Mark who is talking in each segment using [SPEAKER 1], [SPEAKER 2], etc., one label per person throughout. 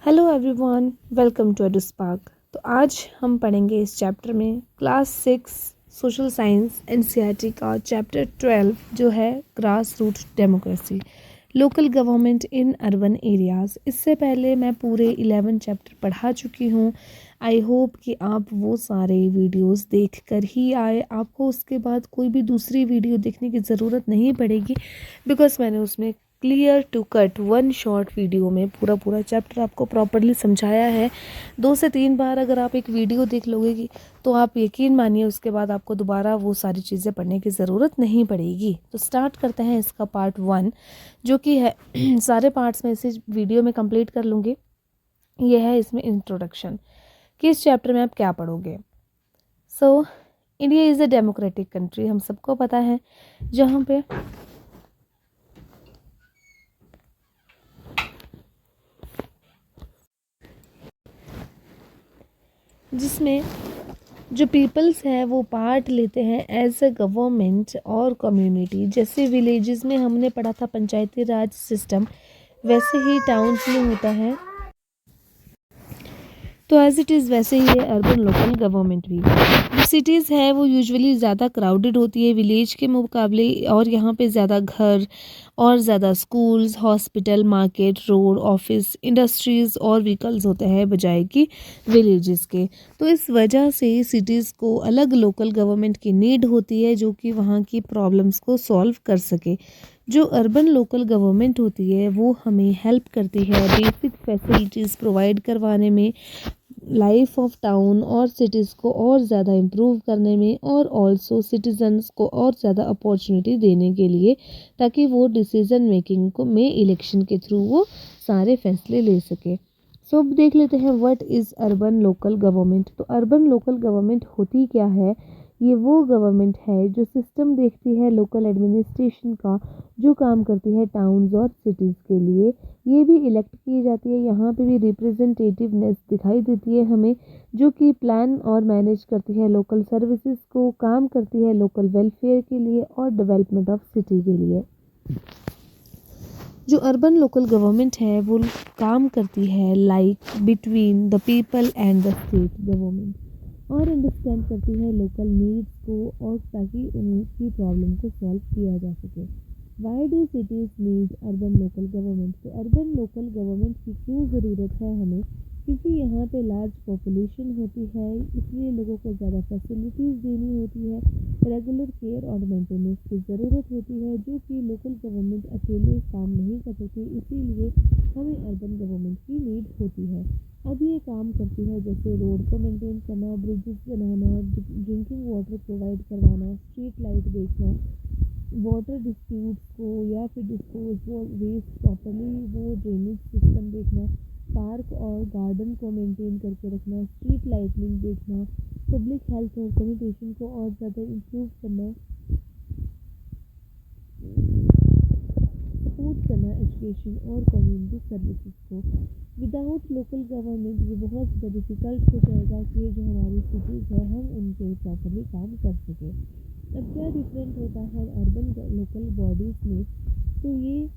[SPEAKER 1] Hello everyone, welcome to Eduspark. तो आज हम पढ़ेंगे इस चैप्टर में क्लास 6 सोशल साइंस एनसीईआरटी का चैप्टर 12 जो है grass root democracy, local government in urban areas. इससे पहले मैं पूरे 11 चैप्टर पढ़ा चुकी हूँ। आई होप कि आप वो सारे वीडियोस देख कर ही आए, आपको उसके बाद कोई भी दूसरी वीडियो देखने की ज़रूरत नहीं पड़ेगी, बिकॉज मैंने उसमें clear to cut one short video में पूरा चैप्टर आपको प्रॉपरली समझाया है। 2 से 3 बार अगर आप एक वीडियो देख लोगे तो आप यकीन मानिए उसके बाद आपको दोबारा वो सारी चीज़ें पढ़ने की ज़रूरत नहीं पड़ेगी। तो स्टार्ट करते हैं इसका पार्ट 1 जो कि है सारे पार्ट्स में इसे वीडियो में कंप्लीट कर लूँगी। ये है इसमें इंट्रोडक्शन कि इस चैप्टर में आप क्या पढ़ोगे। So India is a democratic country, हम सबको पता है, जहाँ पे जिसमें जो पीपल्स हैं वो पार्ट लेते हैं एज अ गवर्नमेंट और कम्युनिटी। जैसे विलेजेस में हमने पढ़ा था पंचायती राज सिस्टम, वैसे ही टाउन्स में होता है। तो एज इट इज़ वैसे ही है अर्बन लोकल गवर्नमेंट भी। जो सिटीज़ है वो यूजुअली ज़्यादा क्राउडेड होती है विलेज के मुकाबले, और यहाँ पे ज़्यादा घर और ज़्यादा schools, hospital, market, road, office, industries और व्हीकल्स होते हैं बजाय कि विलेजेस के। तो इस वजह से सिटीज़ को अलग लोकल गवर्नमेंट की नीड होती है जो कि वहाँ की प्रॉब्लम्स को सॉल्व कर सके। जो अर्बन लोकल गवर्नमेंट होती है वो हमें हेल्प करती है बेसिक फैसिलिटीज़ प्रोवाइड करवाने में, लाइफ ऑफ टाउन और सिटीज़ को और ज़्यादा इम्प्रूव करने में, और ऑल्सो सिटीजन्स को और ज़्यादा अपॉर्चुनिटी देने के लिए, ताकि वो डिसीज़न मेकिंग को में इलेक्शन के थ्रू वो सारे फैसले ले सके। सो अब देख लेते हैं what is urban local government. तो अर्बन लोकल गवर्नमेंट होती क्या है? ये वो गवर्नमेंट है जो सिस्टम देखती है लोकल एडमिनिस्ट्रेशन का, जो काम करती है टाउन्स और सिटीज़ के लिए। ये भी इलेक्ट की जाती है, यहाँ पे भी रिप्रेजेंटेटिवनेस दिखाई देती है हमें, जो कि प्लान और मैनेज करती है लोकल सर्विसेज को, काम करती है लोकल वेलफेयर के लिए और डेवलपमेंट ऑफ सिटी के लिए। जो अर्बन लोकल गवर्नमेंट है वो काम करती है like between the people and the state government, और अंडरस्टैंड करती है लोकल नीड्स को, और ताकि उनकी प्रॉब्लम को सॉल्व किया जा सके। Why do cities need urban local government? तो अर्बन लोकल गवर्नमेंट की क्यों ज़रूरत है हमें? क्योंकि यहाँ पे लार्ज पॉपुलेशन होती है, इसलिए लोगों को ज़्यादा फैसिलिटीज़ देनी होती है, रेगुलर केयर और मेंटेनेंस की ज़रूरत होती है, जो कि लोकल गवर्नमेंट अकेले काम नहीं कर सकती, इसीलिए हमें अर्बन गवर्नमेंट की नीड होती है। अब ये काम करती है जैसे रोड को मेंटेन करना, ब्रिजेस बनाना, ड्रिंकिंग वाटर प्रोवाइड करवाना, स्ट्रीट लाइट देखना, वाटर डिस्प्यूट्स को या फिर डिस्पोज वेस्ट प्रॉपरली वो ड्रेनेज सिस्टम देखना, पार्क और गार्डन को मेंटेन करके रखना, स्ट्रीट लाइटनिंग देखना, पब्लिक हेल्थ और सैनिटेशन को और ज़्यादा इम्प्रूव करना, सपोर्ट करना एजुकेशन और कम्युनिटी सर्विसेज को। विदाउट लोकल गवर्नमेंट ये बहुत ज़्यादा डिफ़िकल्ट हो जाएगा कि जो हमारी सिटीज़ है हम उनके प्रॉपरली काम कर सकें। अब क्या डिफरेंट होता है अर्बन लोकल बॉडीज़ में? तो ये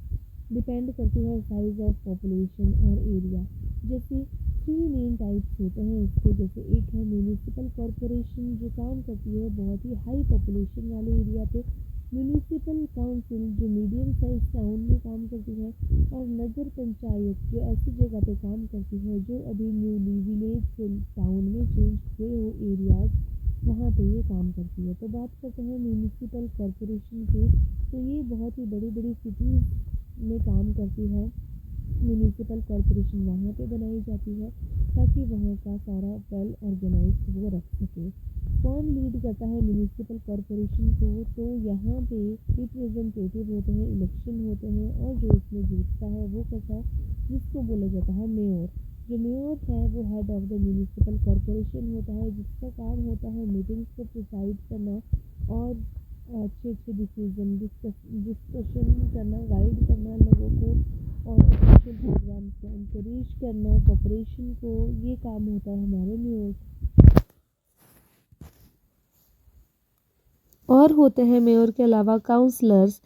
[SPEAKER 1] डिपेंड करती है साइज ऑफ पॉपुलेशन और एरिया। जैसे 3 मेन टाइप्स होते हैं इसके। जैसे एक है म्यूनिसिपल कॉरपोरेशन जो काम करती है बहुत ही हाई पॉपुलेशन वाले एरिया पे, म्यूनिसिपल काउंसिल जो मीडियम साइज टाउन में काम करती है, और नगर पंचायत जो ऐसी जगह पे काम करती है जो अभी न्यूली विलेज से टाउन में चेंज हुए हो एरियाज, वहाँ पे ये काम करती है। तो बात करते हैं म्यूनिसिपल कॉरपोरेशन की। तो ये बहुत ही बड़ी बड़ी सिटीज़ में काम करती है। म्यूनिसिपल कॉरपोरेशन वहाँ पे बनाई जाती है ताकि वहाँ का सारा वेल ऑर्गेनाइज्ड वो रख सके। कौन लीड करता है म्यूनिसिपल कॉरपोरेशन को? तो यहाँ पे रिप्रेजेंटेटिव होते हैं, इलेक्शन होते हैं, और जो इसमें जीतता है वो करता है, जिसको बोला जाता है मेयर। जो मेयर है वो head of the municipal corporation होता है, जिसका काम होता है मीटिंग्स को प्रिसाइड करना और अच्छे अच्छे डिसीजन डिस्कशन करना, गाइड करना लोगों को, और सोशल प्रोग्राम को इंकरेज करना, कॉपरेशन को। ये काम होता है हमारे मेयर। और होते हैं मेयर के अलावा काउंसलर्स,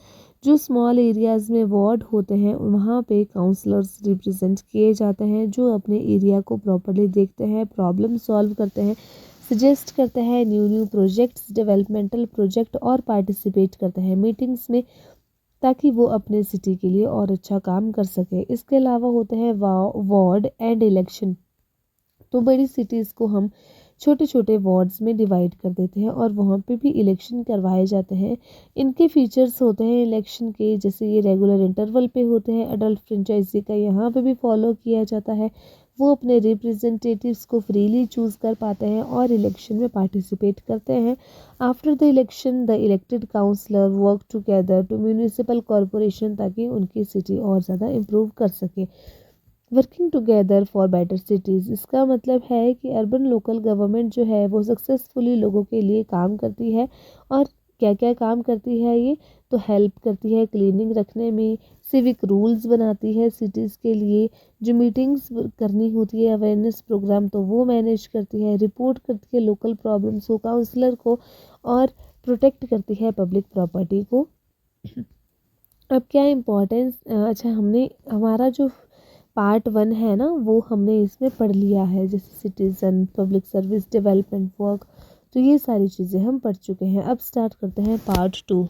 [SPEAKER 1] जो स्मॉल एरियाज़ में वार्ड होते हैं वहाँ पे काउंसलर्स रिप्रेजेंट किए जाते हैं, जो अपने एरिया को प्रॉपर्ली देखते हैं, प्रॉब्लम सॉल्व करते हैं, सजेस्ट करते हैं न्यू प्रोजेक्ट्स, डेवलपमेंटल प्रोजेक्ट और पार्टिसिपेट करते हैं मीटिंग्स में, ताकि वो अपने सिटी के लिए और अच्छा काम कर सके। इसके अलावा होते हैं वार्ड एंड इलेक्शन। तो बड़ी सिटीज़ को हम छोटे छोटे वार्ड्स में डिवाइड कर देते हैं और वहाँ पे भी इलेक्शन करवाए जाते हैं। इनके फीचर्स होते हैं इलेक्शन के, जैसे ये रेगुलर इंटरवल पे होते हैं, अडल्ट फ्रेंचाइजी का यहाँ पे भी फॉलो किया जाता है। वो अपने रिप्रेजेंटेटिव्स को फ्रीली चूज़ कर पाते हैं और इलेक्शन में पार्टिसिपेट करते हैं। After the election the elected councillor work together to municipal corporation, ताकि उनकी सिटी और ज़्यादा इम्प्रूव कर सके। Working together for better cities, इसका मतलब है कि अर्बन लोकल गवर्नमेंट जो है वो सक्सेसफुली लोगों के लिए काम करती है। और क्या क्या काम करती है ये, तो हेल्प करती है क्लीनिंग रखने में, सिविक रूल्स बनाती है सिटीज़ के लिए, जो मीटिंग्स करनी होती है अवेयरनेस प्रोग्राम तो वो मैनेज करती है, रिपोर्ट करती है लोकल प्रॉब्लम्स को काउंसलर को, और प्रोटेक्ट करती है पब्लिक प्रॉपर्टी को। अब क्या इम्पोर्टेंस, अच्छा हमने हमारा जो पार्ट 1 है ना वो हमने इसमें पढ़ लिया है, जैसे citizen, public service, development work, तो ये सारी चीज़ें हम पढ़ चुके हैं। अब स्टार्ट करते हैं पार्ट 2।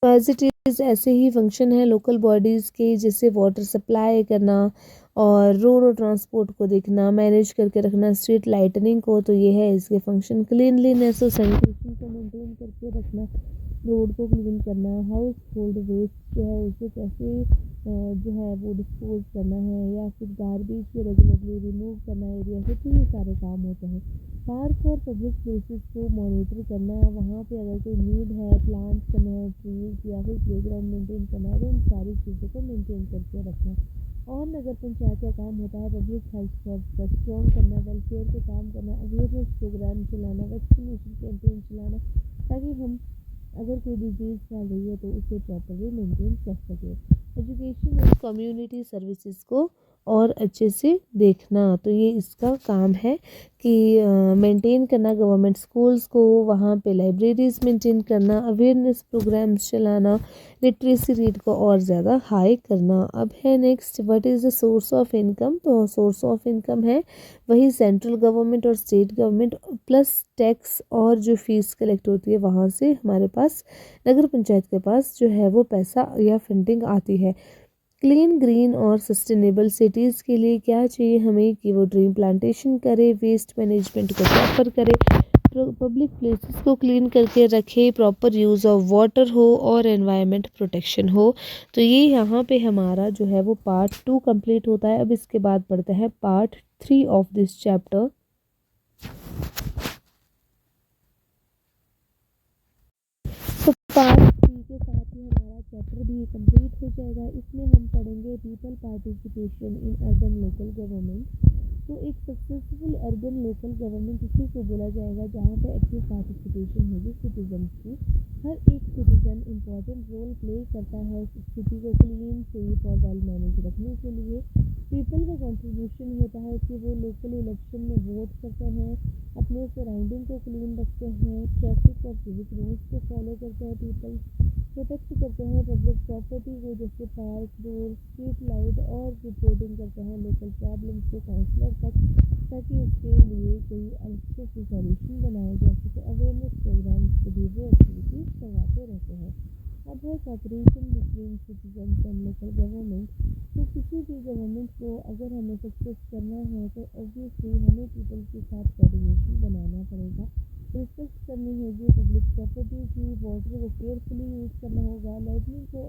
[SPEAKER 1] एज इट इज़ ऐसे ही फंक्शन है लोकल बॉडीज़ के, जैसे वाटर सप्लाई करना और रोड और ट्रांसपोर्ट को देखना, मैनेज करके रखना, स्ट्रीट लाइटनिंग को, तो ये है इसके फंक्शन। क्लीनलीनेस और सैनिटेशन को मेंटेन करके रखना, रोड को क्लीन करना, हाउस होल्ड वेस्ट जो है उसे कैसे जो है वो डिस्पोज करना है, या फिर गार्बेज को रेगुलरली रिमूव करना एरिया से, तो ये सारे काम होते हैं। पार्क और पब्लिक प्लेसेस को मॉनिटर करना, वहाँ पे अगर कोई नीड है प्लांट्स करना है, ट्रीज या फिर प्लेग्राउंड मेंटेन करना है, तो इन सारी चीज़ों को मेंटेन करके रखना। और नगर पंचायत का काम होता है पब्लिक हेल्थ का स्ट्रॉन्ग करना, वेलफेयर पे काम करना, अवेयरनेस प्रोग्राम चलाना, वैक्सीनेशन कैंपेन चलाना, ताकि हम अगर कोई डिजीज़ फैल रही है तो उसे प्रॉपरली मेंटेन कर सके। एजुकेशन और कम्युनिटी सर्विसेज को और अच्छे से देखना, तो ये इसका काम है कि मेंटेन करना गवर्नमेंट स्कूल्स को, वहाँ पे लाइब्रेरीज मेंटेन करना, अवेयरनेस प्रोग्राम्स चलाना, लिटरेसी रेट को और ज़्यादा हाई करना। अब है next, what is the source of income. तो सोर्स ऑफ इनकम है वही सेंट्रल गवर्नमेंट और स्टेट गवर्नमेंट प्लस टैक्स, और जो फीस कलेक्ट होती है वहाँ से हमारे पास नगर पंचायत के पास जो है वो पैसा या फंडिंग आती है। क्लीन, ग्रीन और सस्टेनेबल सिटीज़ के लिए क्या चाहिए हमें, कि वो ट्री प्लांटेशन करे, वेस्ट मैनेजमेंट को प्रॉपर करे, पब्लिक प्लेसेस को क्लीन करके रखे, प्रॉपर यूज़ ऑफ वाटर हो और एनवायरनमेंट प्रोटेक्शन हो। तो ये यहाँ पे हमारा जो है वो पार्ट 2 कंप्लीट होता है। अब इसके बाद पढ़ते हैं पार्ट 3 ऑफ दिस चैप्टर। तो पार्ट 3 के साथ ही हमारा चैप्टर भी कंप्लीट हो जाएगा। इसमें हम पढ़ेंगे people participation in urban local government. तो एक सक्सेसफुल अर्बन लोकल गवर्नमेंट इसी को बोला जाएगा जहाँ पे एक्टिव पार्टिसिपेशन होगी सिटीजन्स की। हर एक सिटीजन इम्पोर्टेंट रोल प्ले करता है सिटी को क्लीन, सेफ और वेल मैनेज रखने के लिए। पीपल का कंट्रीब्यूशन होता है कि वो लोकल इलेक्शन में वोट करते हैं, अपने सराउंडिंग को क्लीन रखते हैं, ट्रैफिक और सिविक रूल्स को फॉलो करते हैं, पीपल प्रोटेक्ट करते हैं पब्लिक प्रॉपर्टी को, जैसे पार्क, रोड, स्ट्रीट लाइट, और रिपोर्टिंग करते हैं लोकल प्रॉब्लम्स को काउंसलर तक, ताकि उसके लिए कोई अच्छे से सॉल्यूशन बनाया जा सके। अवेयरनेस प्रोग्राम्स को भी वो एक्टिविटीज़ करवाते रहते हैं। अब है cooperation between citizen and local government. तो किसी भी गवर्नमेंट को अगर हमें सक्सेस करना है तो ऑब्वियसली हमें पीपल के साथ कोऑर्डिनेशन बनाना पड़ेगा, रिस्पेक्ट करनी होगी पब्लिक प्रॉपर्टी की, वाटर को केयरफुली यूज़ करना होगा, लाइटनिंग को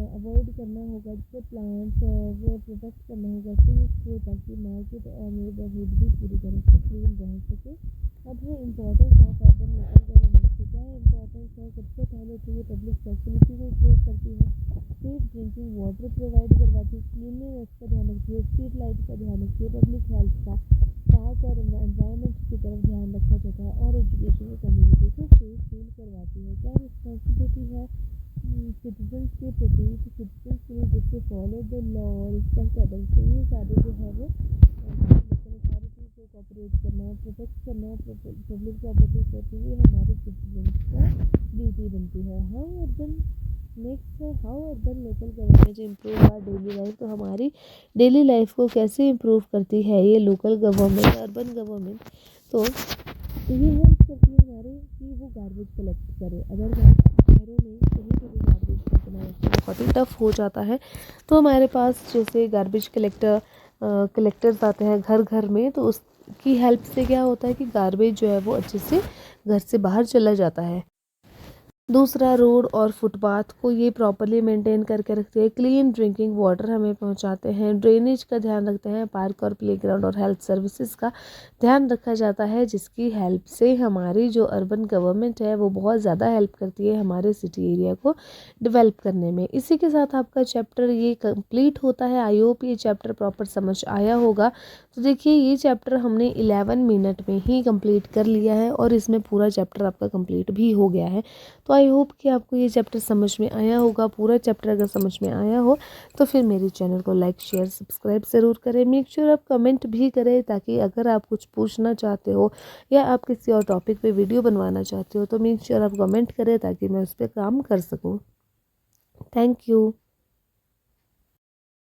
[SPEAKER 1] अवॉइड करना होगा, जैसे प्लांट्स वो प्रोटेक्ट करना होगा ट्रीज को, ताकि मार्केट और नेबरहुड भी पूरी तरह से क्लीन रह सके। अब है importance of urban local government की। क्या इम्पोर्टेंस है, सबसे पहले तो ये पब्लिक फैसिलिटी को इम्प्रूव करती है, सेफ ड्रिंकिंग वाटर प्रोवाइड करवाती है, क्लीनलीनेस का ध्यान रखती है, स्ट्रीट लाइट का ध्यान रखती है, पब्लिक हेल्थ का, पार्क और एनवायरनमेंट की तरफ ध्यान रखा जाता है, और एजुकेशन कम्युनिटी को सेफ फील करवाती है। क्या रिस्पॉन्सिबिलिटी है सिटीजन्स के प्रति, तो सिटीजन्स के लिए जैसे follow the law, respect others, तो ये सारे जो है वो लोकल अथॉरिटी को कोऑपरेट करना, प्रोटेक्ट करना पब्लिक प्रॉपर्टी को, तो ये हमारे सिटीजन्स का ड्यूटी बनती है। नेक्स्ट है how urban local government improve our daily life. तो हमारी डेली लाइफ को कैसे इम्प्रूव करती है ये लोकल गवर्नमेंट, अर्बन गवर्नमेंट। तो ये हेल्प करती है हमारे कि वो गार्बेज कलेक्ट करे। अदरवाइज शहरों में कहीं पे भी गार्बेज फेंकना बहुत ही टफ हो जाता है। तो हमारे पास जैसे गार्बेज कलेक्टर्स आते हैं घर घर में, तो उसकी हेल्प से क्या होता है कि गार्बेज जो है वो अच्छे से घर से बाहर चला जाता है। दूसरा, रोड और फुटपाथ को ये प्रॉपरली मेंटेन करके रखते हैं, क्लीन ड्रिंकिंग वाटर हमें पहुंचाते हैं, ड्रेनेज का ध्यान रखते हैं, पार्क और प्लेग्राउंड और हेल्थ सर्विसेज का ध्यान रखा जाता है, जिसकी हेल्प से हमारी जो अर्बन गवर्नमेंट है वो बहुत ज़्यादा हेल्प करती है हमारे सिटी एरिया को डेवलप करने में। इसी के साथ आपका चैप्टर ये कंप्लीट होता है। आई होप ये चैप्टर प्रॉपर समझ आया होगा। तो देखिए ये चैप्टर हमने 11 मिनट में ही कंप्लीट कर लिया है और इसमें पूरा चैप्टर आपका कंप्लीट भी हो गया है। तो आई होप कि आपको ये चैप्टर समझ में आया होगा। पूरा चैप्टर अगर समझ में आया हो तो फिर मेरे चैनल को लाइक शेयर सब्सक्राइब ज़रूर करें। मेक श्योर आप कमेंट भी करें, ताकि अगर आप कुछ पूछना चाहते हो या आप किसी और टॉपिक पे वीडियो बनवाना चाहते हो तो मेक श्योर आप कमेंट करें, ताकि मैं उस पर काम कर सकूँ। Thank you.